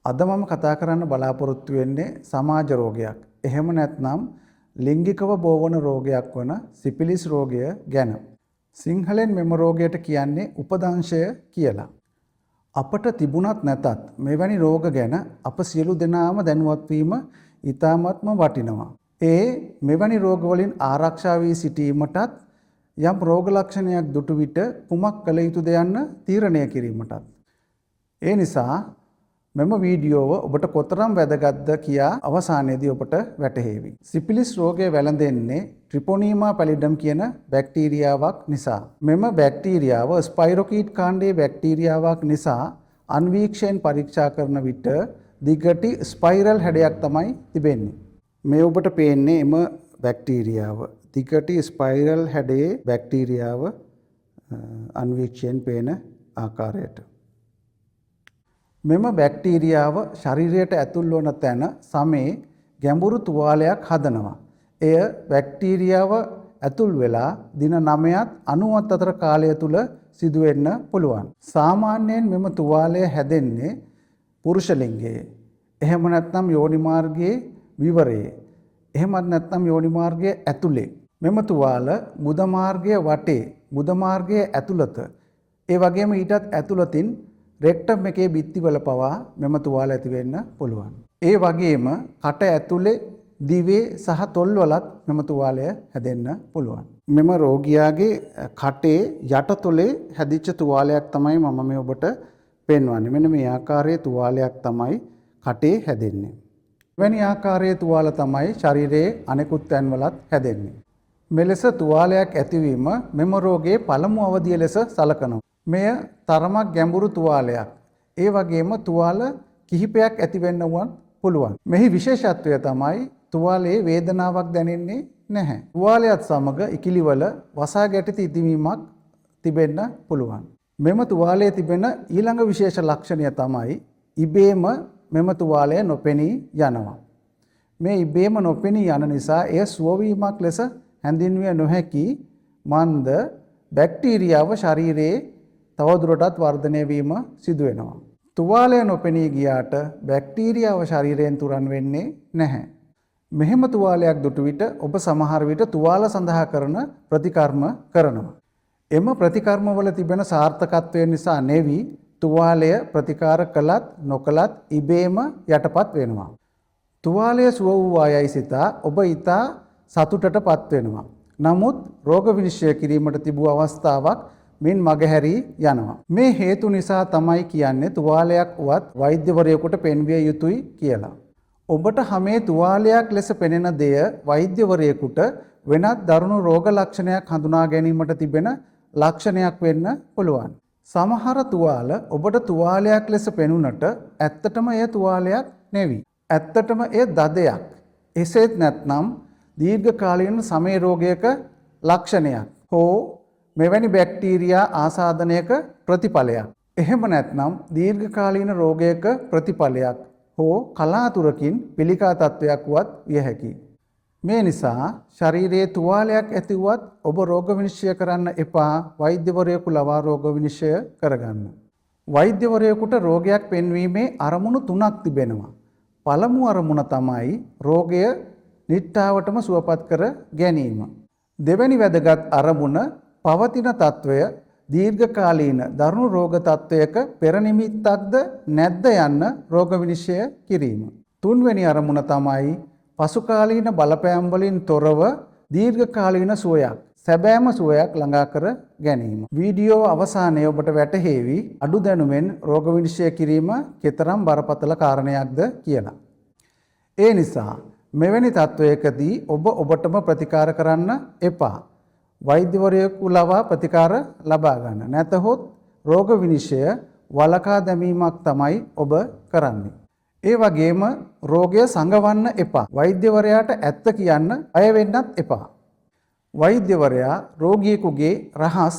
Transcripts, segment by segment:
අද මම කතා කරන්න බලාපොරොත්තු වෙන්නේ සමාජ රෝගයක්. එහෙම නැත්නම් ලිංගිකව බෝවන රෝගයක් වන සිපිලිස් රෝගය ගැන. සිංහලෙන් මෙම රෝගයට කියන්නේ උපදංශය කියලා. අපට තිබුණත් නැතත් මෙවැනි රෝග ගැන අප සියලු දෙනාම දැනුවත් වීම ඉතාමත්ම වටිනවා. මෙවැනි රෝග වලින් ආරක්ෂා වී සිටීමටත් යම් රෝග ලක්ෂණයක් දුටු විට කුමක් කළ යුතුද යන්න තීරණය කිරීමටත්. ඒ නිසා මෙම වීඩියෝව ඔබට කොතරම් වැදගත්ද කියා අවසානයේදී ඔබට වැටහෙවි. සිපිලිස් රෝගය වැළඳෙන්නේ ට්‍රිපොනීමා පැලිඩම් කියන බැක්ටීරියාවක් නිසා. මෙම බැක්ටීරියාව ස්පයිරොකීට් කාණ්ඩයේ බැක්ටීරියාවක් නිසා අන්වීක්ෂයෙන් පරීක්ෂා කරන විට දිගටි ස්පයිරල් හැඩයක් තමයි තිබෙන්නේ. මේ ඔබට පේන්නේ එම බැක්ටීරියාව. දිගටි ස්පයිරල් හැඩයේ බැක්ටීරියාව අන්වීක්ෂයෙන් පේන ආකාරයට. මෙම බැක්ටීරියාව ශරීරයට ඇතුල් වන තැන සමේ ගැඹුරු තුවාලයක් හදනවා. එය බැක්ටීරියාව ඇතුල් වෙලා දින 9ත් 90ත් අතර කාලය තුල සිදුවෙන්න පුළුවන්. සාමාන්‍යයෙන් මෙම තුවාලය හැදෙන්නේ පුරුෂ ලිංගයේ. එහෙම නැත්නම් යෝනි මාර්ගයේ විවරයේ. එහෙමත් නැත්නම් යෝනි මාර්ගයේ ඇතුලේ. මෙම තුවාල මුද මාර්ගයේ වටේ, මුද මාර්ගයේ ඇතුළත, ඒ වගේම ඊටත් ඇතුළතින් රෙක්ටම් එකේ බිත්තිවල පවා මෙම තුවාල ඇති වෙන්න පුළුවන්. ඒ වගේම කට ඇතුලේ, දිවේ සහ තොල්වලත් මෙම තුවාලය හැදෙන්න පුළුවන්. මෙම රෝගියාගේ කටේ යටතොලේ හැදිච්ච තුවාලයක් තමයි මම මේ ඔබට පෙන්වන්නේ. මෙන්න මේ ආකාරයේ තුවාලයක් තමයි කටේ හැදෙන්නේ. මෙවැනි ආකාරයේ තුවාල තමයි ශරීරයේ අනෙකුත් තැන්වලත් හැදෙන්නේ. මෙලෙස තුවාලයක් ඇතිවීම මෙම රෝගයේ පළමු අවධිය ලෙස සලකනවා. මෙය තරමක් ගැඹුරු තුවාලයක්. ඒ වගේම තුවාල කිහිපයක් ඇති වෙන්න පුළුවන්. මෙහි විශේෂත්වය තමයි තුවාලයේ වේදනාවක් දැනෙන්නේ නැහැ. තුවාලයත් සමග ඉකිලිවල වසා ගැටි ඉදීමක් තිබෙන්න පුළුවන්. මෙම තුවාලයේ තිබෙන ඊළඟ විශේෂ ලක්ෂණය තමයි ඉබේම මෙම තුවාලය නොපෙනී යනවා. මේ ඉබේම නොපෙනී යන නිසා එය සුවවීමක් ලෙස හැඳින්විය නොහැකි මන්ද බැක්ටීරියාව ශරීරයේ තවදුරටත් වර්ධනය වීම සිදු වෙනවා. තුවාලය නොපෙනී ගියාට බැක්ටීරියාව ශරීරයෙන් තුරන් වෙන්නේ නැහැ. මෙහෙම තුවාලයක් දුටු විට ඔබ සමහර විට තුවාල සඳහා කරන ප්‍රතිකර්ම කරනවා. එම ප්‍රතිකර්මවල තිබෙන සාර්ථකත්වය නිසා නෙවි තුවාලය ප්‍රතිකාර කළත් නොකළත් ඉබේම යටපත් වෙනවා. තුවාලය සුව වූ අයයි සිතා ඔබ ඊතා සතුටටපත් වෙනවා. නමුත් රෝග විනිශ්චය කිරීමට තිබූ අවස්ථාවක් මින් මගහැරී යනවා. මේ හේතු නිසා තමයි කියන්නේ තුවාලයක් වුවත් වෛද්‍යවරයෙකුට පෙන්විය යුතුයි කියලා. ඔබට හැමේ තුවාලයක් ලෙස පෙනෙන දෙය වෛද්‍යවරයෙකුට වෙනත් දරුණු රෝග ලක්ෂණයක් හඳුනා ගැනීමට තිබෙන ලක්ෂණයක් වෙන්න පුළුවන්. සමහර තුවාල ඔබට තුවාලයක් ලෙස පෙනුනට ඇත්තටම එය තුවාලයක් නෙවි. ඇත්තටම එය දදයක්. එසේත් නැත්නම් දීර්ඝකාලීන සමේ රෝගයක ලක්ෂණයක් හෝ මෙවැනි බැක්ටීරියා ආසාදනයක ප්‍රතිඵලයක්. එහෙම නැත්නම් දීර්ඝකාලීන රෝගයක ප්‍රතිඵලයක් හෝ කලාතුරකින් පිළිකා තත්වයක් වත් විය හැකියි. මේ නිසා ශරීරයේ තුවාලයක් ඇතිවත් ඔබ රෝග විනිශ්චය කරන්න එපා. වෛද්‍යවරයෙකු ලවා රෝග විනිශ්චය කරගන්න. වෛද්‍යවරයෙකුට රෝගයක් පෙන්වීමේ අරමුණු 3ක් තිබෙනවා. පළමු අරමුණ තමයි රෝගය නිට්ටාවටම සුවපත් කර ගැනීම. දෙවැනි වැදගත් අරමුණ පවතින තත්වය දීර්ඝකාලීන දරුණු රෝග තත්වයක පෙර නිමිත්තක්ද නැද්ද යන්න රෝග විනිශ්චය කිරීම. තුන්වෙනි අරමුණ තමයි පසුකාලීන බලපෑම් වලින් තොරව දීර්ඝකාලීන සුවයක්, සැබෑම සුවයක් ළඟා කර ගැනීම. වීඩියෝ අවසානයේ ඔබට වැටහෙවි අඩු දැනුමෙන් රෝග විනිශ්චය කිරීම කෙතරම් බරපතල කාරණයක්ද කියලා. ඒ නිසා මෙවැනි තත්වයකදී ඔබටම ප්‍රතිකාර කරන්න එපා. වෛද්‍යවරයෙකු ලවා ප්‍රතිකාර ලබා ගන්න. නැතහොත් රෝග විනිශ්චය වළකා දැමීමක් තමයි ඔබ කරන්නේ. ඒ වගේම රෝගය සංගවන්න එපා. වෛද්‍යවරයාට ඇත්ත කියන්න අය වෙන්නත් එපා. වෛද්‍යවරයා රෝගියෙකුගේ රහස්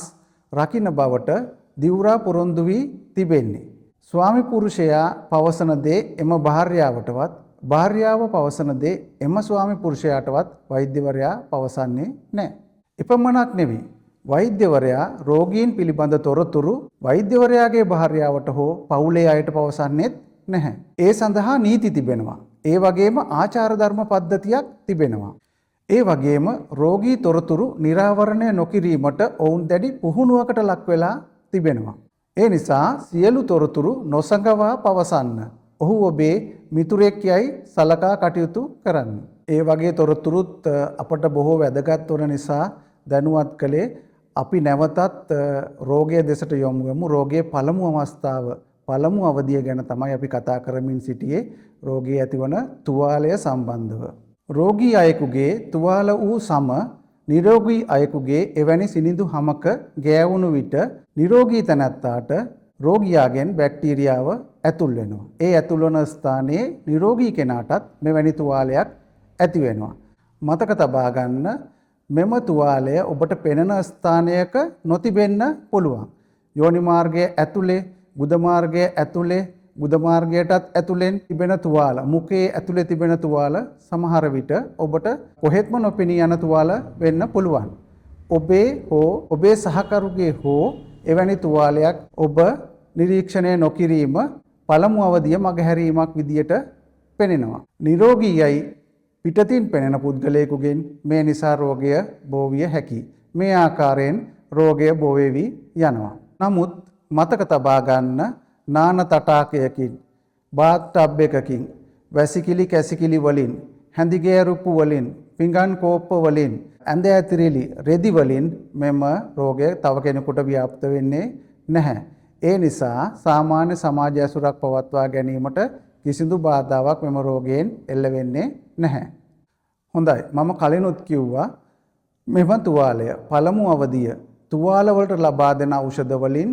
රකින්න බවට දිවුරා පොරොන්දු වී තිබෙන්නේ. ස්වාමි පුරුෂයා පවසන දේ එම භාර්යාවටවත්, භාර්යාව පවසන දේ එම ස්වාමි පුරුෂයාටවත් වෛද්‍යවරයා පවසන්නේ නැහැ. එපමණක් නෙවෙයි, වෛද්‍යවරයා රෝගීන් පිළිබඳ තොරතුරු වෛද්‍යවරයාගේ භාර්යාවට හෝ පවුලේ අයට පවසන්නේත් නැහැ. ඒ සඳහා නීති තිබෙනවා. ඒ වගේම ආචාර ධර්ම පද්ධතියක් තිබෙනවා. ඒ වගේම රෝගී තොරතුරු නිරාවරණය නොකිරීමට ඔවුන් දැඩි පුහුණුවකට ලක් වෙලා තිබෙනවා. ඒ නිසා සියලු තොරතුරු නොසඟවා පවසන්න. ඔහු ඔබේ මිතුරෙක් යයි සලකා කටයුතු කරන්න. ඒ වගේ තොරතුරුත් අපට බොහෝ වැදගත් වන නිසා දැනුවත් කළේ අපි නැවතත් රෝගය දෙසට යොමු වෙමු. රෝගයේ පළමු අවස්ථාව පළමු අවධිය ගැන තමයි අපි කතා කරමින් සිටියේ රෝගී ඇතිවන තුවාලය සම්බන්ධව. රෝගී අයෙකුගේ තුවාල වූ සම නිරෝගී අයෙකුගේ එවැනි සිනිඳු හමක ගෑවුණු විට නිරෝගී තැනැත්තාට රෝගියාගෙන් බැක්ටීරියාව ඇතුල් වෙනවා. ඒ ඇතුල් වන ස්ථානයේ නිරෝගී කෙනාටත් මෙවැනි තුවාලයක් ඇති වෙනවා. මතක තබා ගන්න මෙම තුවාලය ඔබට පෙනෙන ස්ථානයක නොතිබෙන්න පුළුවන්. යෝනි මාර්ගයේ ඇතුලේ, ගුද මාර්ගයේ ඇතුලේ, ගුද මාර්ගයටත් ඇතුලෙන් තිබෙන තුවාල, මුඛයේ ඇතුලේ තිබෙන තුවාල සමහර විට ඔබට කොහෙත්ම නොපෙනී යන තුවාල වෙන්න පුළුවන්. ඔබේ හෝ ඔබේ සහකරුගේ හෝ එවැනි තුවාලයක් ඔබ නිරීක්ෂණය නොකිරීම පළමු අවධිය මගහැරීමක් විදියට පෙනෙනවා. නිරෝගීයයි පිටතින් පෙනෙන පුද්ගලයෙකුගෙන් මේ නිසා රෝගය බෝ විය හැකියි. මේ ආකාරයෙන් රෝගය බෝ වෙවි යනවා. නමුත් මතක තබා ගන්න නාන තටාකයකින්, බාත් ටබ් එකකින්, වැසිකිලි කැසිකිලි වලින්, හැඳිගෑරුප්පු වලින්, පිඟන් කෝප්ප වලින්, ඇඳ ඇතිරිලි රෙදි වලින් මෙම රෝගය තව කෙනෙකුට ව්‍යාප්ත වෙන්නේ නැහැ. ඒ නිසා සාමාන්‍ය සමාජ ඇසුරක් පවත්වා ගැනීමට කිසිදු බාධාවක් මෙම රෝගයෙන් එල්ල වෙන්නේ නැහැ. හොඳයි, මම කලිනුත් කිව්වා මෙම තුවාලය පළමු අවධිය තුවාල වලට ලබා දෙන ඖෂධ වලින්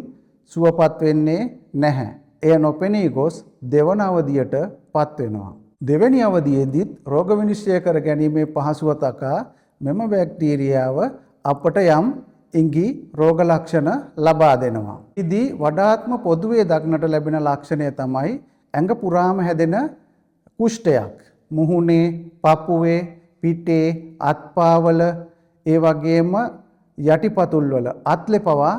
සුවපත් වෙන්නේ නැහැ. එය නොපෙනී ගොස් දෙවන අවධියට පත් වෙනවා. දෙවැනි අවධියේදීත් රෝග විනිශ්චය කර ගැනීමේ පහසුව තකා මෙම බැක්ටීරියාව අපට යම් ඉඟි රෝග ලක්ෂණ ලබා දෙනවා. ඉදී වඩාත්ම පොදුවේ දක්නට ලැබෙන ලක්ෂණය තමයි ඇඟ පුරාම හැදෙන කුෂ්ඨයක්. මුහුණේ, පපුවේ, පිටේ, අත්පාවල, ඒ වගේම යටිපතුල්වල අත්ලේ පවා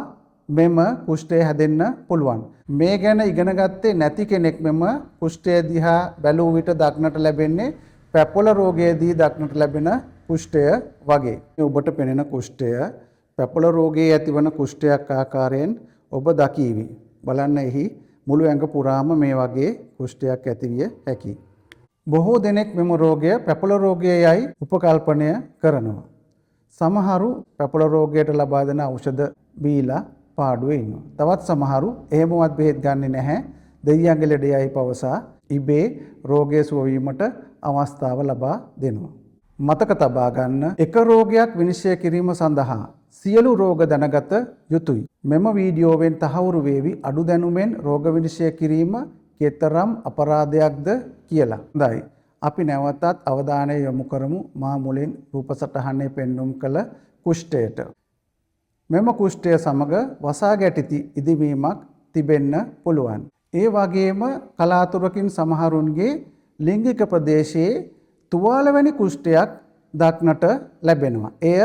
මෙම කුෂ්ඨය හැදෙන්න පුළුවන්. මේ ගැන ඉගෙන ගත්තේ නැති කෙනෙක් මෙම කුෂ්ඨය දිහා බැලුව විට දක්නට ලැබෙන්නේ පැපොල රෝගයේදී දක්නට ලැබෙන කුෂ්ඨය වගේ. ඔබට පෙනෙන කුෂ්ඨය පැපොල රෝගයේ ඇතිවන කුෂ්ඨයක් ආකාරයෙන් ඔබ දකීවි. බලන්න එහි මුළු ඇඟ පුරාම මේ වගේ කුෂ්ඨයක් ඇතිවිය හැකියි. බොහෝ දෙනෙක් මෙම රෝගය පැපොල රෝගයයි උපකල්පනය කරනවා. සමහරු පැපොල රෝගයට ලබා දෙන ඖෂධ බීලා පාඩුවේ ඉන්නවා. තවත් සමහරු එහෙමවත් බෙහෙත් ගන්නෙ නැහැ. දෙයියන්ගේ ලෙඩයයි පවසා ඉබේ රෝගය සුව වීමට අවස්ථාව ලබා දෙනවා. මතක තබා ගන්න එක රෝගයක් විනිශ්චය කිරීම සඳහා සියලු රෝග දැනගත යුතුයි. මෙම වීඩියෝවෙන් තහවුරු වේවි අඩු දැනුමෙන් රෝග විනිශ්චය කිරීම කෙතරම් අපරාධයක්ද කියලා. හොඳයි. අපි නැවතත් අවධානය යොමු කරමු මා මුලින් රූපසටහනේ පෙන්눔 කළ කුෂ්ඨයට. මෙම කුෂ්ඨය සමග වසා ගැටිති ඉදිවීමක් තිබෙන්න පුළුවන්. ඒ වගේම කලාතුරකින් සමහරුන්ගේ ලිංගික ප්‍රදේශයේ තුවාල වැනි කුෂ්ඨයක් දක්නට ලැබෙනවා. එය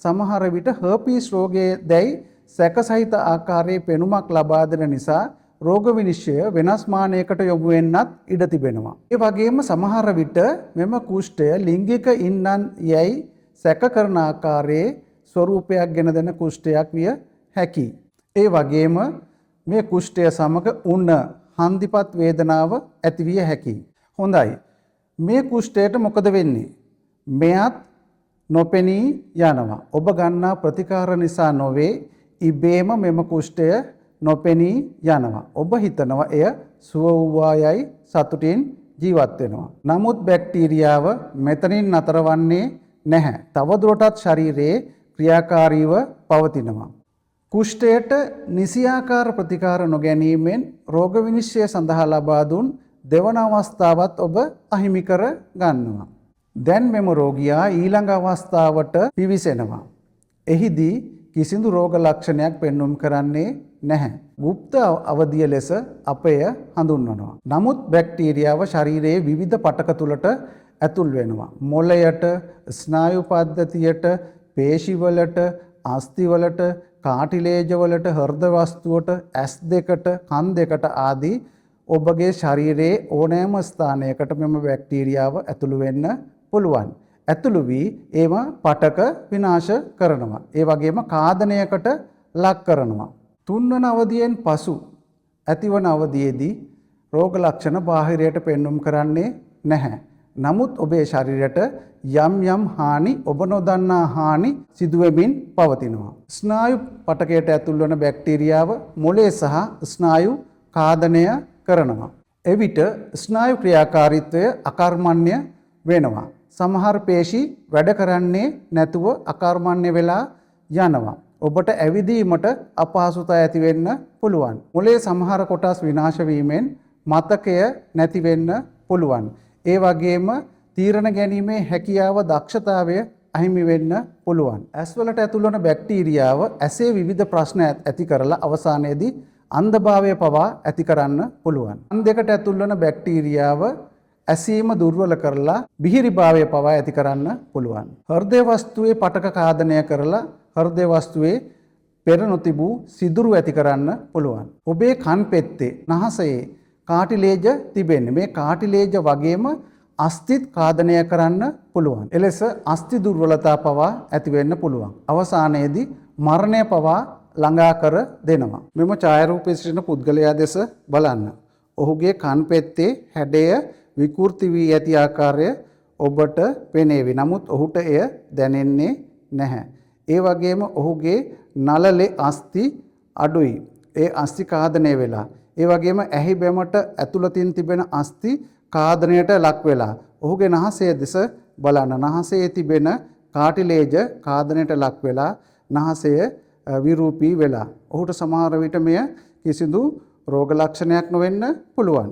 සමහර විට හර්පීස් රෝගයේ දැයි සැකසහිත ආකාරයේ පෙනුමක් ලබා දෙන නිසා රෝග විනිශ්චය වෙනස් මානයකට යොමු වෙන්නත් ඉඩ තිබෙනවා. ඒ වගේම සමහර විට මෙම කුෂ්ඨය ලිංගික ඉන්නන් යයි සැක කරන ආකාරයේ ස්වරූපයක් ගෙන දෙන කුෂ්ඨයක් විය හැකියි. ඒ වගේම මේ කුෂ්ඨය සමග උණ හන්දිපත් වේදනාව ඇතිවිය හැකියි. හොඳයි. මේ කුෂ්ඨයට මොකද වෙන්නේ? මෙයත් නොපෙනී යනවා. ඔබ ගන්නා ප්‍රතිකාර නිසා නොවේ ඉබේම මෙම කුෂ්ඨය නොපෙනී යනවා. ඔබ හිතනවා එය සුව වූවායයි සතුටින් ජීවත් වෙනවා. නමුත් බැක්ටීරියාව මෙතනින් නතරවන්නේ නැහැ. තවදුරටත් ශරීරයේ ක්‍රියාකාරීව පවතිනවා. කුෂ්ඨයට නිසියාකාර ප්‍රතිකාර නොගැනීමෙන් රෝග විනිශ්චය සඳහා ලබා දුන් දෙවන අවස්ථාවත් ඔබ අහිමි කර ගන්නවා. දැන් මෙම රෝගියා ඊළඟ අවස්ථාවට පිවිසෙනවා. එහිදී කිසිදු රෝග ලක්ෂණයක් පෙන්눔 කරන්නේ නැහැ. ගුප්ත අවධිය ලෙස අපය හඳුන්වනවා. නමුත් බැක්ටීරියාව ශරීරයේ විවිධ පටක තුලට ඇතුල් වෙනවා. මොළයට, ස්නායු පද්ධතියට, පේශිවලට, අස්ථිවලට, කාටිලේජවලට, හෘද වස්තුවට, ඇස් දෙකට, කන් දෙකට ආදී ඔබගේ ශරීරයේ ඕනෑම ස්ථානයකට මෙම බැක්ටීරියාව ඇතුළු වෙන්න පුළුවන්. ඇතුළු වී ඒව පටක විනාශ කරනවා. ඒ වගේම කාදනයකට ලක් කරනවා. තුන්වන අවධියෙන් පසු ඇතිවන අවධියේදී රෝග ලක්ෂණ බාහිරයට පෙන්눔 කරන්නේ නැහැ. නමුත් ඔබේ ශරීරයට යම් හානි ඔබ නොදන්නා හානි සිදුවෙමින් පවතිනවා. ස්නායු පටකයට ඇතුල් වන බැක්ටීරියාව මොළේ සහ ස්නායු කාදනය කරනවා. එවිට ස්නායු ක්‍රියාකාරීත්වය අකර්මණ්‍ය වෙනවා. සමහර පේශි වැඩ කරන්නේ නැතුව අකර්මණ්‍ය වෙලා යනවා. ඔබට ඇවිදීමට අපහසුතාව ඇති වෙන්න පුළුවන්. මොළයේ සමහර කොටස් විනාශ වීමෙන් මතකය නැති වෙන්න පුළුවන්. ඒ වගේම තීරණ ගැනීමේ හැකියාව දක්ෂතාවය අහිමි වෙන්න පුළුවන්. ඇස්වලට ඇතුල් වන බැක්ටීරියාව ඇසේ විවිධ ප්‍රශ්න ඇති කරලා අවසානයේදී අන්ධභාවය පවා ඇති කරන්න පුළුවන්. අන් දෙකට ඇතුල් වන බැක්ටීරියාව ඇසීම දුර්වල කරලා බිහිරිභාවය පවා ඇති කරන්න පුළුවන්. හෘදය වස්තුවේ පටක කාදනය කරලා හෘදය වස්තුවේ පෙර නොතිබූ සිදුරු ඇති කරන්න පුළුවන්. ඔබේ කන් පෙත්තේ නහසයේ කාටිලේජ තිබෙන්නේ. මේ කාටිලේජ වගේම අස්ථිත් කාදනය කරන්න පුළුවන්. එලෙස අස්ථි දුර්වලතා පවා ඇති වෙන්න පුළුවන්. අවසානයේදී මරණය පවා ළඟා කර දෙනවා. මෙම ඡායාරූපයේ සිටින පුද්ගලයා දෙස බලන්න. ඔහුගේ කන් පෙත්තේ හැඩය විකෘති වී ඇති ආකාරය ඔබට පෙනේවි. නමුත් ඔහුට එය දැනෙන්නේ නැහැ. ඒ වගේම ඔහුගේ නළලේ අස්ථි අඩුයි. ඒ අස්ථි කාදනය වෙලා. ඒ වගේම ඇහි බැමට ඇතුළතින් තිබෙන අස්ථි කාදනයට ලක් වෙලා. ඔහුගේ නහසය දෙස බලන්න. නහසේ තිබෙන කාටිලේජ කාදනයට ලක් වෙලා නහසය විරූපී වෙලා. ඔහුට සමහර විට මෙය කිසිදු රෝග ලක්ෂණයක් නොවෙන්න පුළුවන්.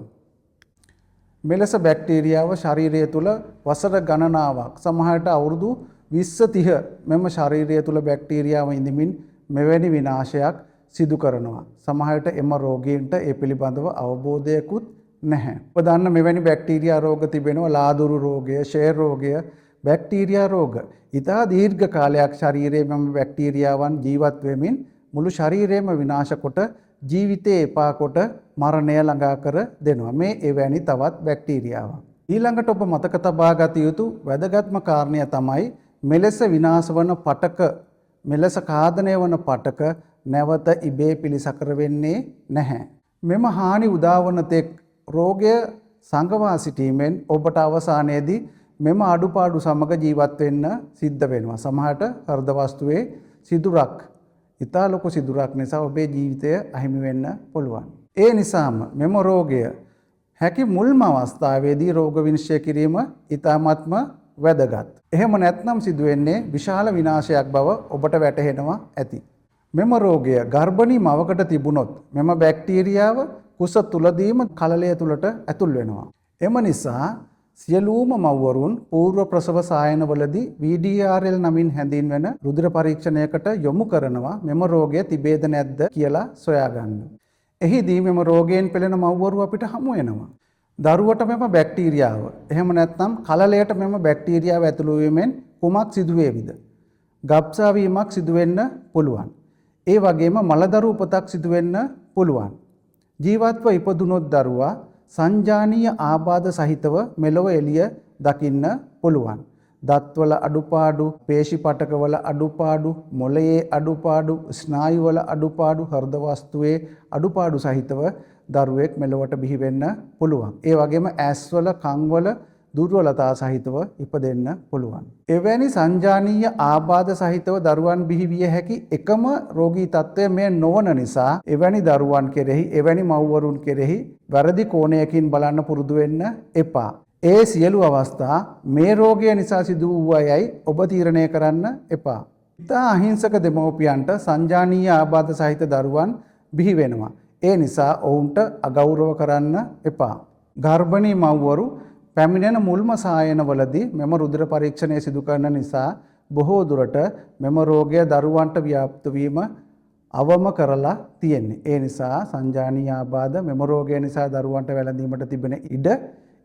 මෙලෙස බැක්ටීරියාව ශරීරය තුළ වසර ගණනාවක් සමහරට අවුරුදු 20-30 මෙම ශරීරය තුළ බැක්ටීරියාව ඉඳමින් මෙවැනි විනාශයක් සිදු කරනවා. සමහරට එම රෝගීන්ට ඒ පිළිබඳව අවබෝධයකුත් නැහැ. ඔබ දන්න මෙවැනි බැක්ටීරියා රෝග තිබෙනවා. ලාදුරු රෝගය, ෂෙයර් රෝගය, බැක්ටීරියා රෝග. ඉතා දීර්ඝ කාලයක් ශරීරයේ මෙම බැක්ටීරියාවන් ජීවත් වෙමින් මුළු ශරීරයම විනාශ කොට ජීවිතේ එපා කොට මරණය ළඟා කර දෙනවා. මේ එවැනි තවත් බැක්ටීරියාවක්. ඊළඟට ඔබ මතක තබා ගත යුතු වැදගත්ම කාරණය තමයි මෙලෙස විනාශ වන පටක, මෙලෙස කාදනය වන පටක නැවත ඉබේ පිළිසකර වෙන්නේ නැහැ. මෙම හානි උදාවන තෙක් රෝගය සංගවා සිටීමෙන් ඔබට අවසානයේදී මෙම අඩුපාඩු සමග ජීවත් වෙන්න සිද්ධ වෙනවා. සමහරට හෘද වස්තුවේ සිදුරක්, ඉතා ලොකු සිදුරක් නිසා ඔබේ ජීවිතය අහිමි වෙන්න පුළුවන්. ඒ නිසාම මෙම රෝගය හැකි මුල්ම අවස්ථාවේදී රෝග විනිශ්චය කිරීම ඉතාමත්ම වැදගත්. එහෙම නැත්නම් සිදුවෙන්නේ විශාල විනාශයක් බව ඔබට වැටහෙනවා ඇති. මෙම රෝගය ගර්භණී මවකට තිබුණොත් මෙම බැක්ටීරියාව කුස තුලදීම කලලය තුලට ඇතුල් වෙනවා. එම නිසා සියලුම මව්වරුන් පූර්ව ප්‍රසව සායනවලදී VDRL නමින් හැඳින්වෙන රුධිර පරීක්ෂණයකට යොමු කරනවා මෙම රෝගය තිබේද නැද්ද කියලා සොයාගන්න. එහිදී මෙම රෝගයෙන් පෙළෙන මව්වරු අපිට හමු වෙනවා. දරුවට මෙම බැක්ටීරියාව එහෙම නැත්නම් කලලයට මෙම බැක්ටීරියාව ඇතුළු වීමෙන් කුමක් සිදුවේවිද? ගබ්සා වීමක් සිදු වෙන්න පුළුවන්. ඒ වගේම මලදරු උපතක් සිදු වෙන්න පුළුවන්. ජීවත්ව ඉපදුනොත් දරුවා සංජානීය ආබාධ සහිතව මෙලොව එළිය දකින්න පුළුවන්. දත්වල අඩුපාඩු, පේශි පටකවල අඩුපාඩු, මොළයේ අඩුපාඩු, ස්නායුවල අඩුපාඩු, හෘද වස්තුවේ අඩුපාඩු සහිතව දරුවෙක් මෙලොවට බිහි වෙන්න පුළුවන්. ඒ වගේම ඇස්වල, කන්වල දුර්වලතා සහිතව ඉපදෙන්න පුළුවන්. එවැනි සංජානීය ආබාධ සහිතව දරුවන් බිහි විය හැකි එකම රෝගී තත්ත්වය මේ නොවන නිසා එවැනි දරුවන් කෙරෙහි, එවැනි මව්වරුන් කෙරෙහි වැරදි කෝණයකින් බලන්න පුරුදු වෙන්න එපා. ඒ සියලු අවස්ථා මේ රෝගය නිසා සිදු වූ අයයි ඔබ තීරණය කරන්න එපා. ඉතා අහිංසක දෙමව්පියන්ට සංජානීය ආබාධ සහිත දරුවන් බිහි වෙනවා. ඒ නිසා ඔවුන්ට අගෞරව කරන්න එපා. ගර්භණී මව්වරු පැමිණෙන මුල්ම සායනවලදී මෙම රුධිර පරීක්ෂණය සිදු කරන නිසා බොහෝ දුරට මෙම රෝගය දරුවන්ට ව්‍යාප්ත වීම අවම කරලා තියෙන්නේ. ඒ නිසා සංජානීය ආබාධ මෙම රෝගය නිසා දරුවන්ට වැළඳීමට තිබෙන ඉඩ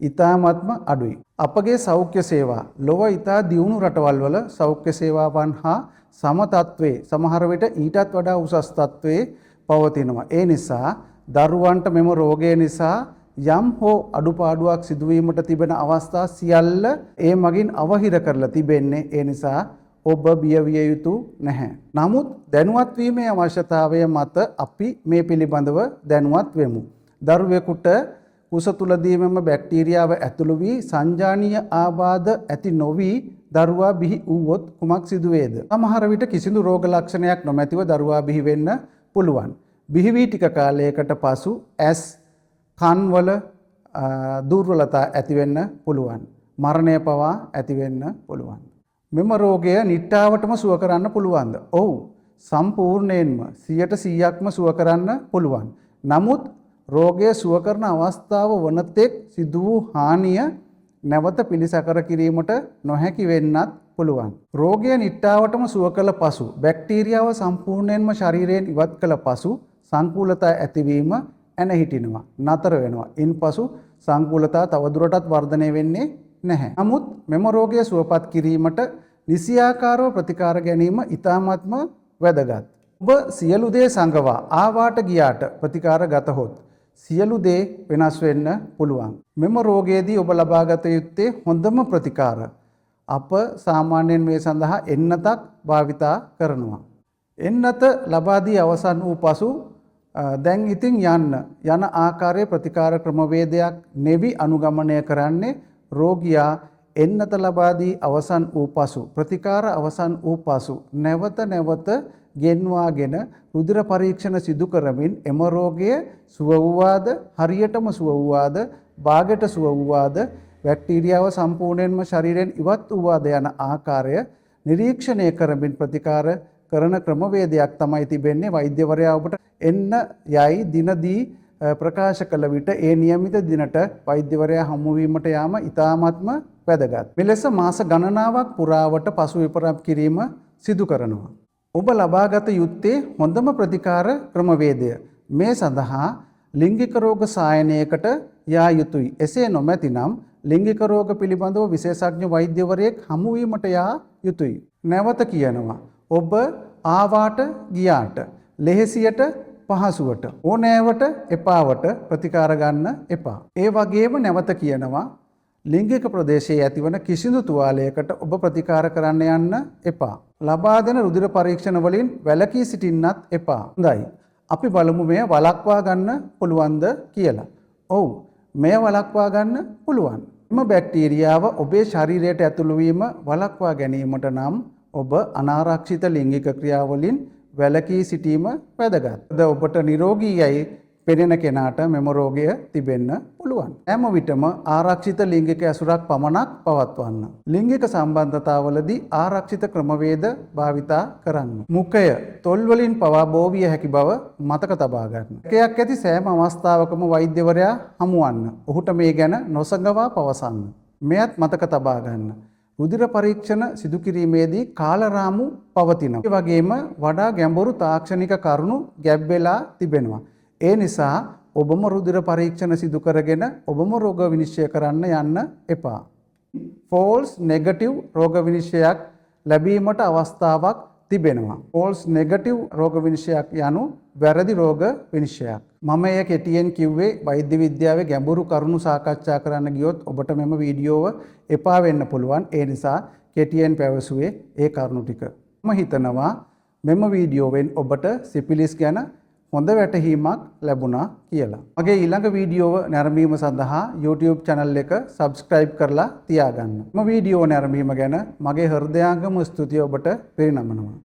ඉතාමත්ම අඩුයි. අපගේ සෞඛ්‍ය සේවා ලොව ඉතා දියුණු රටවල් වල සෞඛ්‍ය සේවාවන් හා සම තත්ත්වයේ සමහර විට ඊටත් වඩා උසස් තත්ත්වයේ පවතිනවා. ඒ නිසා දරුවන්ට මෙම රෝගය නිසා යම් හෝ අඩුපාඩුවක් සිදුවීමට තිබෙන අවස්ථා සියල්ල ඒ මගින් අවහිර කරලා තිබෙන්නේ. ඒ නිසා ඔබ බිය විය යුතු නැහැ. නමුත් දැනුවත් වීමේ අවශ්‍යතාවය මත අපි මේ පිළිබඳව දැනුවත් වෙමු. දරුවෙකුට කුස තුලදීමම බැක්ටීරියාව ඇතුළු වී සංජානීය ආබාධ ඇති නොවි දරුවා බිහි වූවොත් කුමක් සිදු වේද? සමහර විට කිසිදු රෝග ලක්ෂණයක් නොමැතිව දරුවා බිහි වෙන්න පුළුවන්. බිහි වී ටික කාලයකට පසු ඇස් කන්වල දුර්වලතා ඇති වෙන්න පුළුවන්. මරණය පවා ඇති වෙන්න පුළුවන්. මෙම රෝගය නිට්ටාවටම සුව කරන්න පුළුවන්ද? ඔව්. සම්පූර්ණයෙන්ම 100%ක්ම සුව කරන්න පුළුවන්. නමුත් රෝගය සුව කරන අවස්ථාව වනතෙක් සිදු වූ හානිය නැවත පිළිසකර කිරීමට නොහැකි වෙන්නත් පුළුවන්. රෝගය නිට්ටාවටම සුව කළ පසු බැක්ටීරියාව සම්පූර්ණයෙන්ම ශරීරයෙන් ඉවත් කළ පසු සංකූලතා ඇතිවීම ඇන හිටිනවා. නතර වෙනවා. ඉන්පසු සංකූලතා තවදුරටත් වර්ධනය වෙන්නේ නැහැ. නමුත් මෙම රෝගය සුවපත් කිරීමට නිසියාකාරව ප්‍රතිකාර ගැනීම ඉතාමත්ම වැදගත්. ඔබ සියලු දේ සංගවා ආවාට ගියාට ප්‍රතිකාර ගතහොත් සියලු දේ වෙනස් වෙන්න පුළුවන්. මෙම රෝගයේදී ඔබ ලබාගත යුත්තේ හොඳම ප්‍රතිකාර. අප සාමාන්‍යයෙන් මේ සඳහා එන්නතක් භාවිතා කරනවා. එන්නත ලබා දී අවසන් වූ පසු දැන් ඉතින් යන ආකාරයේ ප්‍රතිකාර ක්‍රමවේදයක් නෙවි අනුගමනය කරන්නේ රෝගියා එන්නත ලබා දී අවසන් වූ පසු ප්‍රතිකාර අවසන් වූ පසු නැවත ගෙන්වාගෙන රුධිර පරීක්ෂණ සිදු කරමින් එම රෝගය සුව වූවාද හරියටම සුව වූවාද භාගයට සුව වූවාද බැක්ටීරියාව සම්පූර්ණයෙන්ම ශරීරයෙන් ඉවත් වූවාද යන ආකාරය නිරීක්ෂණය කරමින් ප්‍රතිකාර කරන ක්‍රමවේදයක් තමයි තිබෙන්නේ. වෛද්‍යවරයා ඔබට එන්න යයි දිනදී ප්‍රකාශ කළ විට ඒ નિયમિત දිනට වෛද්‍යවරයා හමු වීමට යාම ඉතාමත්ම වැදගත්. මෙලෙස මාස ගණනාවක් පුරාවට පසු විපරම් කිරීම සිදු කරනවා. ඔබ ලබාගත යුත්තේ හොඳම ප්‍රතිකාර ක්‍රමවේදය. මේ සඳහා ලිංගික රෝග සායනයකට යා යුතුයි. එසේ නොමැතිනම් ලිංගික රෝග පිළිබඳව විශේෂඥ වෛද්‍යවරයෙක් හමු වීමට යා යුතුයි. නැවත කියනවා. ඔබ ආවාට ගියාට ලෙහෙසියට පහසුවට ඕනෑවට එපාවට ප්‍රතිකාර ගන්න එපා. ඒ වගේම නැවත කියනවා ලිංගික ප්‍රදේශයේ ඇතිවන කිසිදු තුවාලයකට ඔබ ප්‍රතිකාර කරන්න යන්න එපා. ලබා දෙන රුධිර පරීක්ෂණ වලින් වැළකී සිටින්නත් එපා. හොඳයි. අපි බලමු මෙය වළක්වා ගන්න පුළුවන්ද කියලා. ඔව්. මෙය වළක්වා ගන්න පුළුවන්. එම බැක්ටීරියාව ඔබේ ශරීරයට ඇතුළු වීම වළක්වා ගැනීමට නම් ඔබ අනාරක්ෂිත ලිංගික ක්‍රියාවලින් වැළකී සිටීම වැදගත්. ඔබට නිරෝගී යයි පෙනෙන කෙනාට මෙම රෝගය තිබෙන්න පුළුවන්. හැම විටම ආරක්ෂිත ලිංගික ඇසුරක් පමණක් පවත්වන්න. ලිංගික සම්බන්ධතාවලදී ආරක්ෂිත ක්‍රමවේද භාවිතා කරන්න. මුඛය තොල් වලින් පවා බෝ විය හැකි බව මතක තබා ගන්න. එකයක් ඇති සෑම අවස්ථාවකම වෛද්‍යවරයා හමුවන්න. ඔහුට මේ ගැන නොසඟවා පවසන්න. මෙයත් මතක තබා ගන්න. රුධිර පරීක්ෂණ සිදු කිරීමේදී කාලරාමු පවතිනවා. ඒ වගේම වඩා ගැඹුරු තාක්ෂණික කරුණු ගැබ් වෙලා තිබෙනවා. ඒ නිසා ඔබම රුධිර පරීක්ෂණ සිදු කරගෙන ඔබම රෝග විනිශ්චය කරන්න යන්න එපා. ෆෝල්ස් නෙගටිව් රෝග විනිශ්චයක් ලැබීමට අවස්ථාවක් තිබෙනවා. ෆෝල්ස් නෙගටිව් රෝග විනිශ්චයක් යනු වැරදි රෝග විනිශ්චයක්. මම එය කෙටියෙන් කිව්වේ වෛද්‍ය විද්‍යාවේ ගැඹුරු කරුණු සාකච්ඡා කරන්න ගියොත් ඔබට මෙම වීඩියෝව එපා වෙන්න පුළුවන්. ඒ නිසා කෙටියෙන් පැවසුවේ ඒ කරුණු ටික. මම හිතනවා මෙම වීඩියෝවෙන් ඔබට සිෆිලිස් ගැන හොඳ වැටහීමක් ලැබුණා කියලා. මගේ ඊළඟ වීඩියෝව නැරඹීම සඳහා YouTube channel එක subscribe කරලා තියාගන්න. මම වීඩියෝ නැරඹීම ගැන මගේ හෘදයාංගම ස්තුතිය ඔබට පිරිනමනවා.